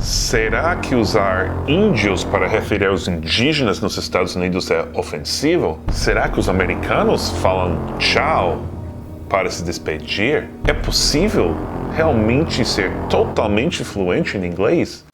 Será que usar índios para referir aos indígenas nos Estados Unidos é ofensivo? Será que os americanos falam tchau para se despedir? É possível realmente ser totalmente fluente em inglês?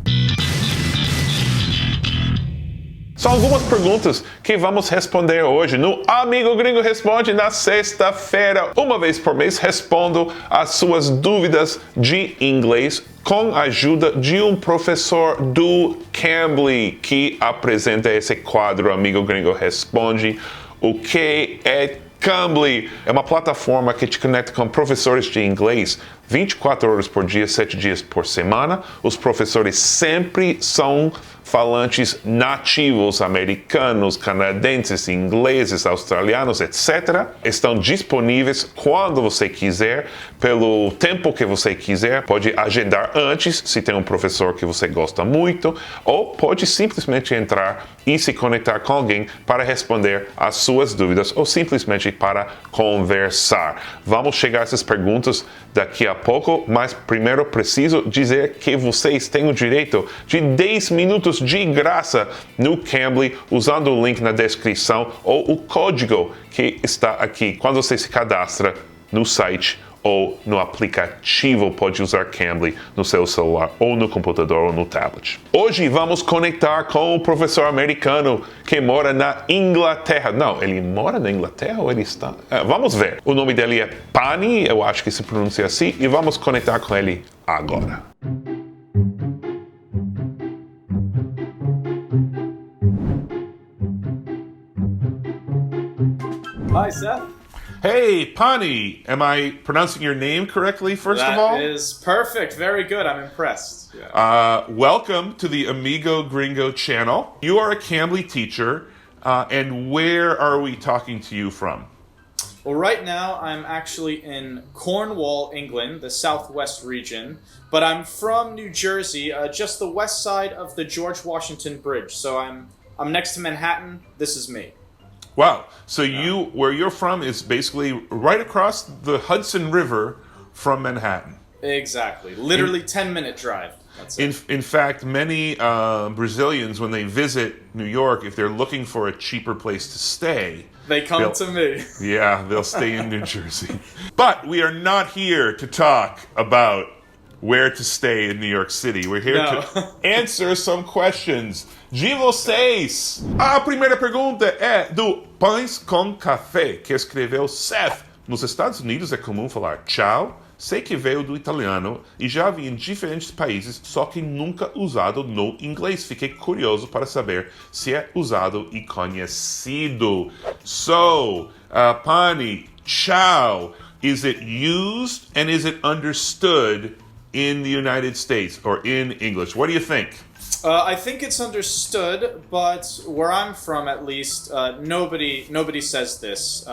São algumas perguntas que vamos responder hoje no Amigo Gringo Responde na sexta-feira. Uma vez por mês respondo as suas dúvidas de inglês com a ajuda de um professor do Cambly que apresenta esse quadro Amigo Gringo Responde. O que é Cambly? É uma plataforma que te conecta com professores de inglês 24 horas por dia, 7 dias por semana. Os professores sempre são falantes nativos, americanos, canadenses, ingleses, australianos, etc. Estão disponíveis quando você quiser, pelo tempo que você quiser. Pode agendar antes, se tem um professor que você gosta muito, ou pode simplesmente entrar e se conectar com alguém para responder às suas dúvidas, ou simplesmente para conversar. Vamos chegar a essas perguntas daqui a pouco, mas primeiro preciso dizer que vocês têm o direito de 10 minutos de graça no Cambly, usando o link na descrição ou o código que está aqui. Quando você se cadastra no site ou no aplicativo, pode usar Cambly no seu celular ou no computador ou no tablet. Hoje vamos conectar com o professor americano que mora na Inglaterra. Não, ele mora na Inglaterra ou ele está... vamos ver. O nome dele é Pani, eu acho que se pronuncia assim, e vamos conectar com ele agora. Hi, Seth. Hey, Pani, am I pronouncing your name correctly, first of all? That is perfect. Very good. I'm impressed. Yeah. Welcome to the Amigo Gringo channel. You are a Cambly teacher, and where are we talking to you from? Well, right now I'm actually in Cornwall, England, the southwest region, but I'm from New Jersey, just the west side of the George Washington Bridge. So I'm next to Manhattan. This is me. Wow. So where you're from is basically right across the Hudson River from Manhattan. Exactly. Literally 10-minute drive. That's it. In fact, many Brazilians, when they visit New York, if they're looking for a cheaper place to stay, They come to me. Yeah, they'll stay in New Jersey. But we are not here to talk about where to stay in New York City. We're here to answer some questions de vocês. A primeira pergunta é do Pães com Café, que escreveu: Seth, nos Estados Unidos é comum falar tchau. Sei que veio do italiano e já vi em diferentes países, só que nunca usado no inglês. Fiquei curioso para saber se é usado e conhecido. So, Pani, ciao, is it used and is it understood in the United States or in English? What do you think? I think it's understood, but where I'm from, at least, nobody says this.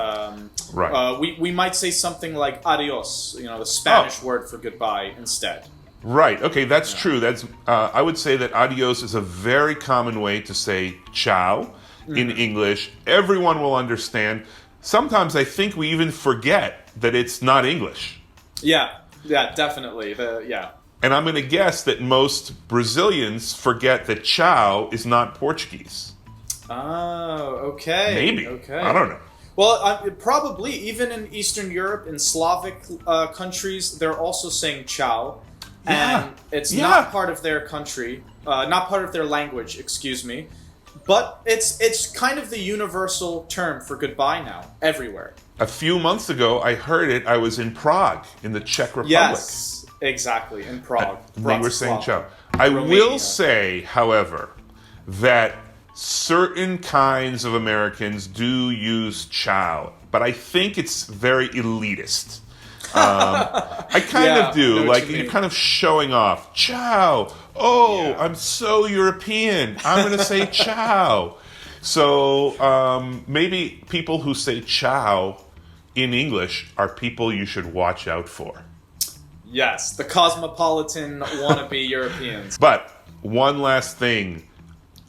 Right. We might say something like adios, the Spanish word for goodbye, instead. Right. Okay, that's true. That's I would say that adios is a very common way to say ciao in English. Everyone will understand. Sometimes I think we even forget that it's not English. Yeah, definitely. And I'm going to guess that most Brazilians forget that ciao is not Portuguese. Oh, okay. Maybe. Okay. I don't know. Well, probably even in Eastern Europe, in Slavic countries, they're also saying ciao. And it's not part of their country, not part of their language, excuse me. But it's kind of the universal term for goodbye now, everywhere. A few months ago, I heard it. I was in Prague, in the Czech Republic. Yes, exactly, in Prague. They were saying ciao. I will say, however, that certain kinds of Americans do use ciao, but I think it's very elitist. I kind of do. Like, you're kind of showing off. Ciao. Oh, yeah. I'm so European. I'm going to say ciao. So maybe people who say ciao in English are people you should watch out for. Yes, the cosmopolitan wannabe Europeans. But one last thing.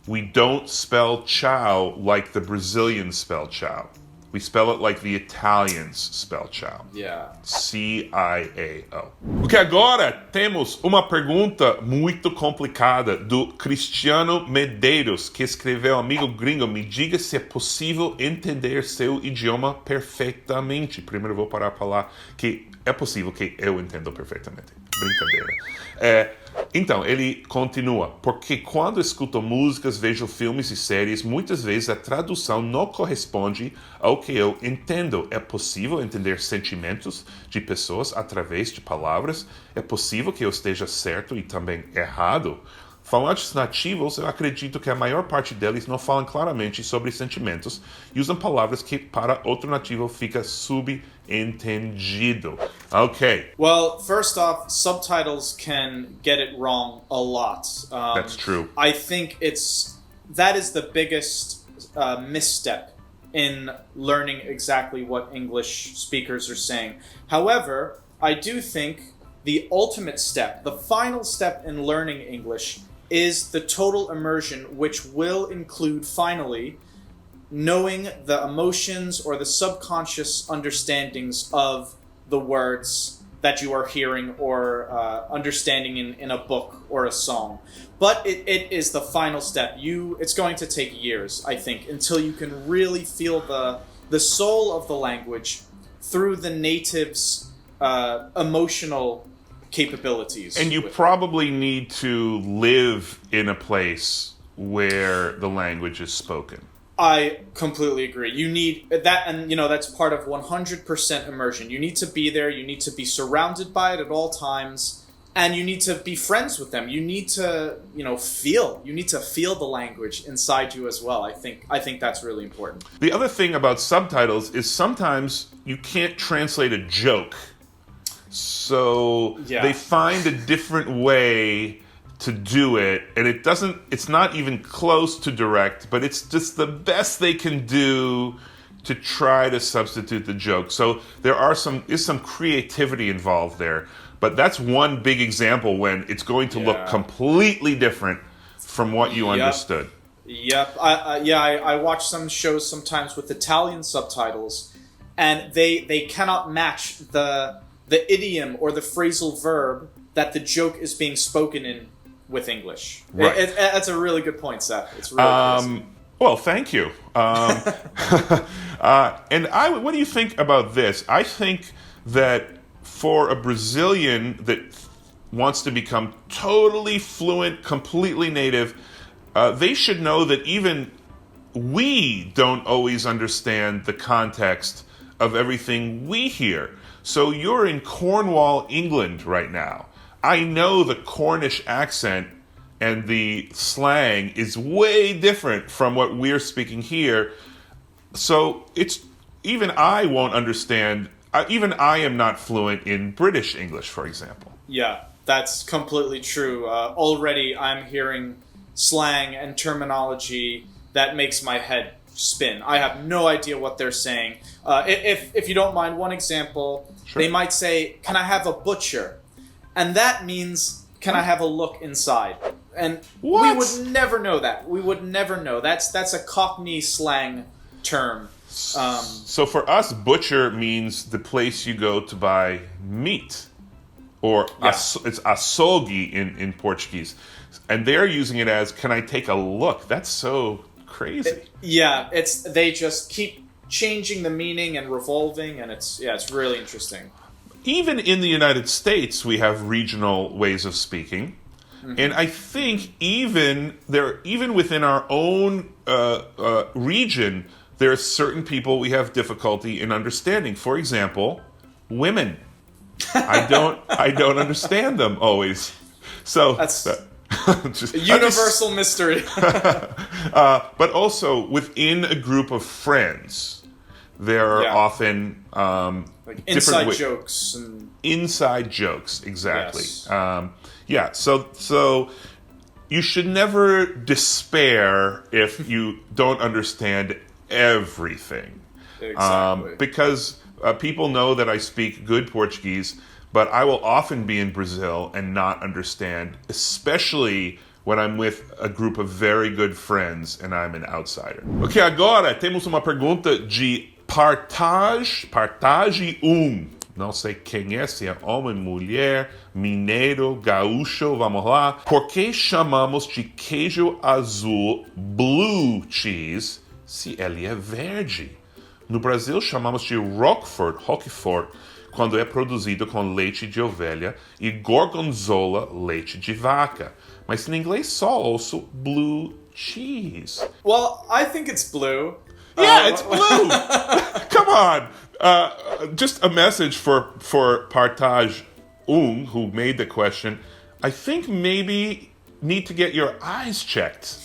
We don't spell ciao like the Brazilians spell ciao. We spell it like the Italians spell ciao. Yeah. C-I-A-O. Ok, agora temos uma pergunta muito complicada do Cristiano Medeiros, que escreveu: amigo gringo, me diga se é possível entender seu idioma perfeitamente. Primeiro vou parar para falar que é possível que eu entenda perfeitamente. Brincadeira. Então, ele continua: porque quando escuto músicas, vejo filmes e séries, muitas vezes a tradução não corresponde ao que eu entendo. É possível entender sentimentos de pessoas através de palavras? É possível que eu esteja certo e também errado? Falantes nativos, eu acredito que a maior parte deles não falam claramente sobre sentimentos e usam palavras que para outro nativo fica subentendido. Okay. Well, first off, subtitles can get it wrong a lot. That's true. I think that is the biggest misstep in learning exactly what English speakers are saying. However, I do think the ultimate step, the final step in learning English, is the total immersion, which will include, finally, knowing the emotions or the subconscious understandings of the words that you are hearing or understanding in a book or a song. But it is the final step. It's going to take years, I think, until you can really feel the soul of the language through the native's emotional capabilities. And you probably need to live in a place where the language is spoken. I completely agree. You need that, and that's part of 100% immersion. You need to be there, you need to be surrounded by it at all times, and you need to be friends with them. You need to, feel the language inside you as well. I think that's really important. The other thing about subtitles is sometimes you can't translate a joke. So they find a different way to do it, and it's not even close to direct, but it's just the best they can do to try to substitute the joke. So there is some creativity involved there, but that's one big example when it's going to look completely different from what you understood. Yep. I watch some shows sometimes with Italian subtitles, and they cannot match the idiom or the phrasal verb that the joke is being spoken in with English. Right. That's a really good point, Seth. It's really crazy. Well, thank you. And what do you think about this? I think that for a Brazilian that wants to become totally fluent, completely native, they should know that even we don't always understand the context of everything we hear. So you're in Cornwall, England right now. I know the Cornish accent and the slang is way different from what we're speaking here. So even I won't understand. Even I am not fluent in British English, for example. Yeah, that's completely true. Already I'm hearing slang and terminology that makes my head spin. I have no idea what they're saying. If you don't mind, one example, sure. They might say, "Can I have a butcher?" And that means, "Can I have a look inside?" And what? We would never know that. We would never know. That's a Cockney slang term. So for us, butcher means the place you go to buy meat. Or it's açougue in Portuguese. And they're using it as, "Can I take a look?" That's so crazy. They just keep changing the meaning and revolving, and it's really interesting. Even in the United States, we have regional ways of speaking. Mm-hmm. And I think even within our own region, there are certain people we have difficulty in understanding. For example, women. I don't understand them always. So that's universal mystery. But also within a group of friends, there are often like inside jokes. Inside jokes, exactly. Yes. So you should never despair if you don't understand everything. Exactly. Because people know that I speak good Portuguese, but I will often be in Brazil and not understand, especially when I'm with a group of very good friends and I'm an outsider. Ok, agora temos uma pergunta de Partage não sei quem é, se é homem, mulher, mineiro, gaúcho, vamos lá. Por que chamamos de queijo azul blue cheese se ele é verde? No Brasil chamamos de Roquefort, quando é produzido com leite de ovelha, e Gorgonzola, leite de vaca. Mas em inglês só ouço blue cheese. Well, I think it's blue. Yeah, it's blue. Come on. Just a message for Partage who made the question. I think maybe need to get your eyes checked.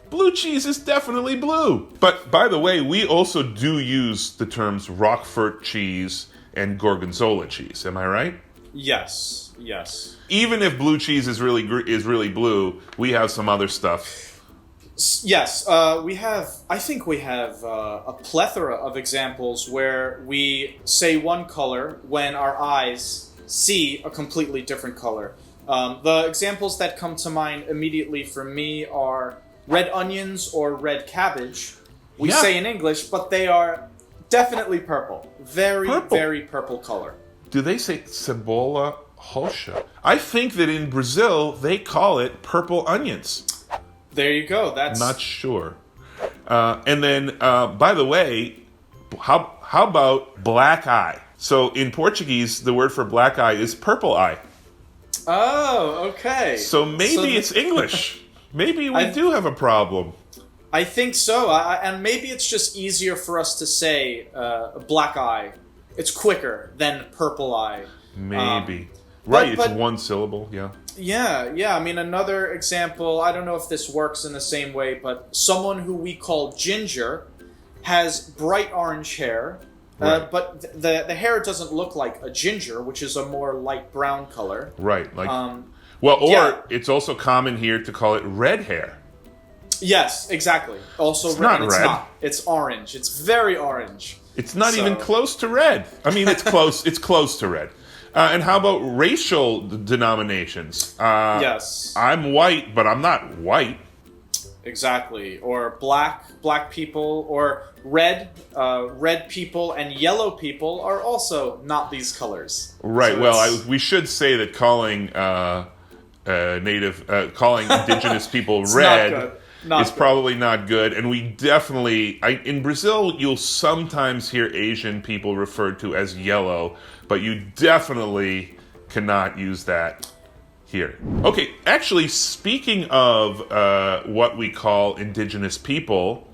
Blue cheese is definitely blue. But by the way, we also do use the terms Roquefort cheese and Gorgonzola cheese. Am I right? Yes. Even if blue cheese is really blue, we have some other stuff. Yes, we have. I think we have a plethora of examples where we say one color when our eyes see a completely different color. The examples that come to mind immediately for me are red onions or red cabbage. We say in English, but they are definitely purple. Very purple color. Do they say cebola roxa? I think that in Brazil they call it purple onions. There you go. That's not sure. And then, by the way, how about black eye? So in Portuguese, the word for black eye is purple eye. Oh, okay. So maybe it's English. Maybe we do have a problem. I think so. And maybe it's just easier for us to say black eye. It's quicker than purple eye. Maybe. Right, it's one syllable, yeah. Yeah. I mean, another example, I don't know if this works in the same way, but someone who we call Ginger has bright orange hair, right. But the hair doesn't look like a ginger, which is a more light brown color. Right, it's also common here to call it red hair. Yes, exactly. Also it's red. Not it's red. not. It's orange. It's very orange. It's not even close to red. I mean, it's close. It's close to red. And how about racial denominations? Yes. I'm white, but I'm not white. Exactly. Or black people, or red people and yellow people are also not these colors. Right. So we should say that calling calling indigenous people red is probably not good. And we definitely, in Brazil, you'll sometimes hear Asian people referred to as yellow, but you definitely cannot use that here. Okay, actually, speaking of what we call indigenous people,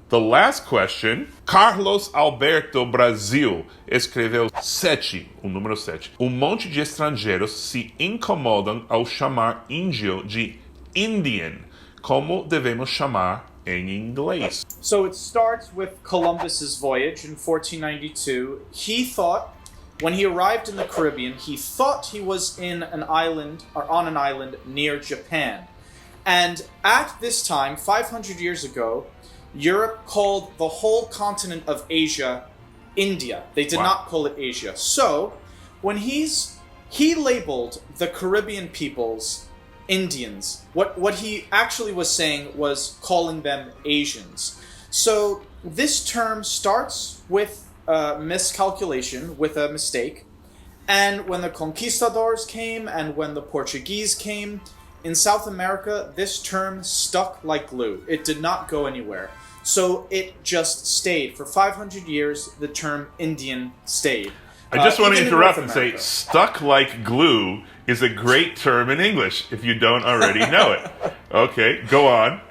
the last question, Carlos Alberto Brasil escreveu 7, o número 7. Monte de estrangeiros se incomodam ao chamar índio de Indian. Como devemos chamar em inglês? So it starts with Columbus's voyage in 1492. He thought, when he arrived in the Caribbean, he thought he was in an island, or on an island near Japan. And at this time, 500 years ago, Europe called the whole continent of Asia India. They did not call it Asia. So, when he labeled the Caribbean peoples Indians, what he actually was saying was calling them Asians. So, this term starts with miscalculation, with a mistake. And when the conquistadors came and when the Portuguese came, in South America, this term stuck like glue. It did not go anywhere. So it just stayed. For 500 years, the term Indian stayed. I just want to interrupt and say, stuck like glue is a great term in English, if you don't already know it. Okay, go on.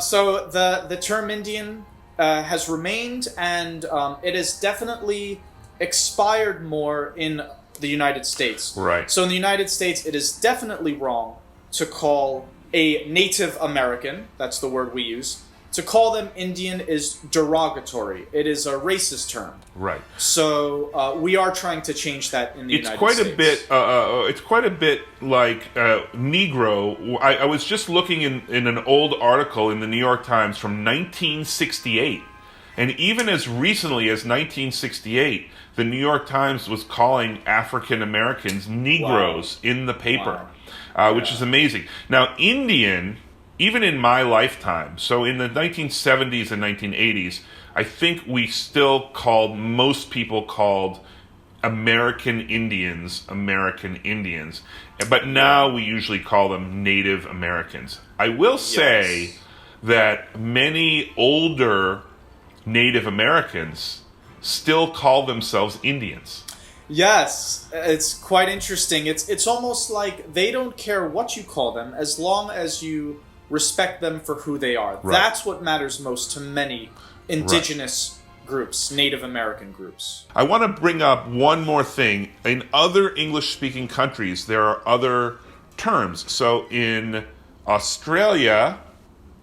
So the term Indian has remained, and it has definitely expired more in the United States. Right. So in the United States, it is definitely wrong to call a Native American, that's the word we use, to call them Indian is derogatory. It is a racist term. Right. So we are trying to change that in the United States. It's quite a bit like Negro. I was just looking in an old article in the New York Times from 1968. And even as recently as 1968, the New York Times was calling African Americans Negroes in the paper, which is amazing. Now, Indian, even in my lifetime, so in the 1970s and 1980s, I think most people called American Indians, but now we usually call them Native Americans. I will say that many older Native Americans still call themselves Indians. Yes, it's quite interesting. It's almost like they don't care what you call them as long as you respect them for who they are. Right. That's what matters most to many indigenous groups, Native American groups. I want to bring up one more thing. In other English-speaking countries, there are other terms. So in Australia,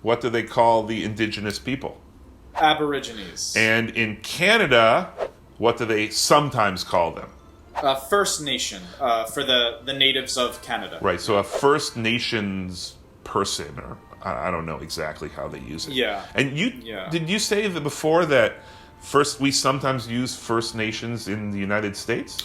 what do they call the indigenous people? Aborigines. And in Canada, what do they sometimes call them? First Nation, for the natives of Canada. Right, so a First Nations person, or I don't know exactly how they use it. Yeah. And did you say that before that we sometimes use First Nations in the United States?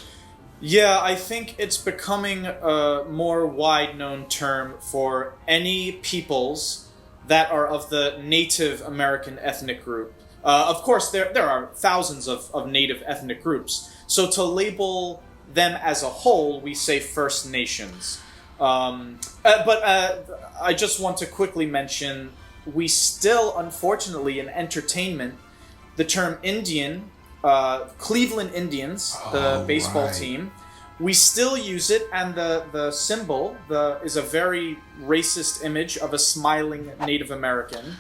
Yeah, I think it's becoming a more wide-known term for any peoples that are of the Native American ethnic group. Of course, there are thousands of Native ethnic groups. So to label them as a whole, we say First Nations. But I just want to quickly mention, we still, unfortunately, in entertainment, the term Indian, Cleveland Indians, the baseball team, we still use it, and the symbol is a very racist image of a smiling Native American.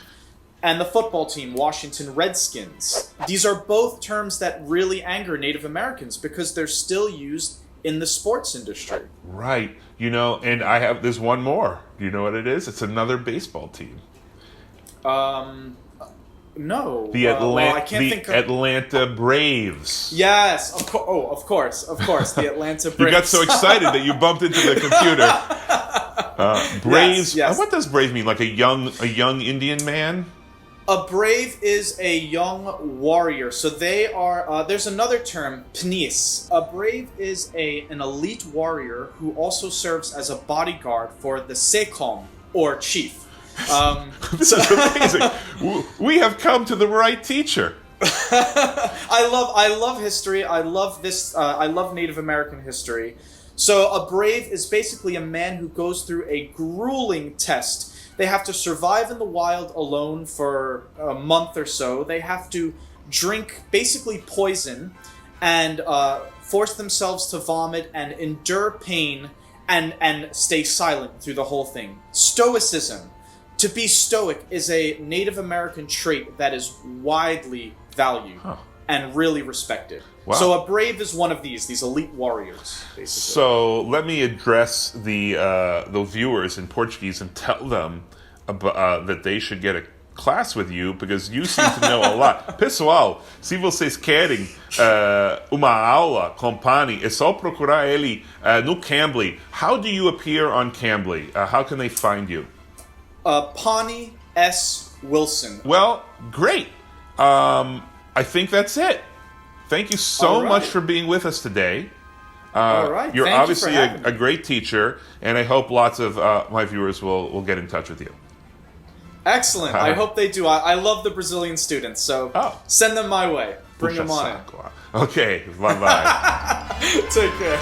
And the football team, Washington Redskins. These are both terms that really anger Native Americans because they're still used in the sports industry. Right. And there's one more. Do you know what it is? It's another baseball team. No. The Atlanta Braves. Yes, of course, the Atlanta Braves. You got so excited that you bumped into the computer. Braves. Yes. What does brave mean? Like a young Indian man? A brave is a young warrior. So they are. There's another term, pnis. A brave is an elite warrior who also serves as a bodyguard for the sekom, or chief. This is amazing. We have come to the right teacher. I love history. I love this. I love Native American history. So a brave is basically a man who goes through a grueling test. They have to survive in the wild alone for a month or so. They have to drink basically poison and force themselves to vomit and endure pain and stay silent through the whole thing. Stoicism. To be stoic is a Native American trait that is widely valued and really respected. Wow. So a brave is one of these elite warriors, basically. So let me address the viewers in Portuguese and tell them that they should get a class with you, because you seem to know a lot. Pessoal, se vocês querem uma aula com Pani, é só procurar ele no Cambly. How do you appear on Cambly? How can they find you? Pani S. Wilson. Well, great. I think that's it. Thank you so much for being with us today. All right. You're Thank obviously you for having a me. great teacher, and I hope lots of my viewers will get in touch with you. Excellent. I hope they do. I love the Brazilian students, so send them my way. Bring them on in. Okay, bye-bye. Take care.